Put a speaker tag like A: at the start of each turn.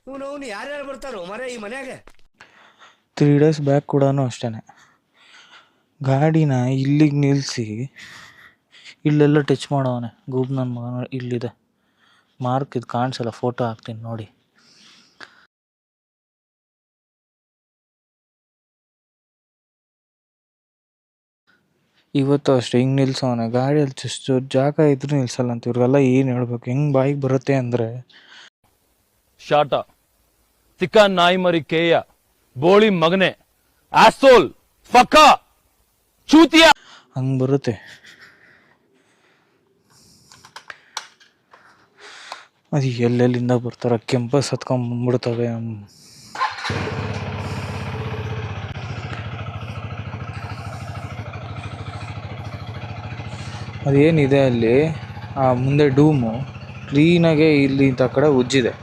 A: ಇವನು ಯಾರ್ಯಾರು ಬರ್ತಾರೋ ಮರೆ ಈ ಮನ್ಯಾಗ.
B: 3 days ಬ್ಯಾಕ್ ಕೂಡ ಅಷ್ಟೇ ಗಾಡಿನ ಇಲ್ಲಿಗೆ ನಿಲ್ಲಿಸಿ ಇಲ್ಲೆಲ್ಲ ಟಚ್ ಮಾಡವನೆ ಗೂಬ್ ನನ್ನ ಮಗನ. ಇಲ್ಲಿದೆ ಮಾರ್ಕ್, ಇದು ಕಾಣಿಸಲ್ಲ, ಫೋಟೋ ಹಾಕ್ತೀನಿ ನೋಡಿ. ಇವತ್ತು ಅಷ್ಟೇ ಹಿಂಗೆ ನಿಲ್ಸವನೆ ಗಾಡಿಯಲ್ಲಿ. ಜಸ್ಟ್ ಜಾಗ ಇದ್ರೂ ನಿಲ್ಸಲ್ಲ ಅಂತ. ಇವ್ರಿಗೆಲ್ಲ ಏನು ಹೇಳ್ಬೇಕು, ಹೆಂಗೆ ಬಾಯಿಗೆ ಬರುತ್ತೆ ಅಂದರೆ
C: ಶಾಟ ತಿಕ್ಕ ನಾಯಿ ಮರಿ ಕೇಯ ಬೋಳಿ ಮಗನೆ ಆಸೋಲ್ ಫಕ ಚೂತಿಯ
B: ಹಂಗೆ ಬರುತ್ತೆ. ಅದು ಎಲ್ಲೆಲ್ಲಿಂದ ಬರ್ತಾರೆ, ಕೆಂಪಸ್ ಹತ್ಕೊಂಡ್ಬಂದ್ಬಿಡ್ತವೆ. ಅದೇನಿದೆ ಅಲ್ಲಿ ಆ ಮುಂದೆ ಡೂಮು ಕ್ಲೀನಾಗೆ ಇಲ್ಲಿ ಇಂಥ ಕಡೆ ಉಜ್ಜಿದೆ.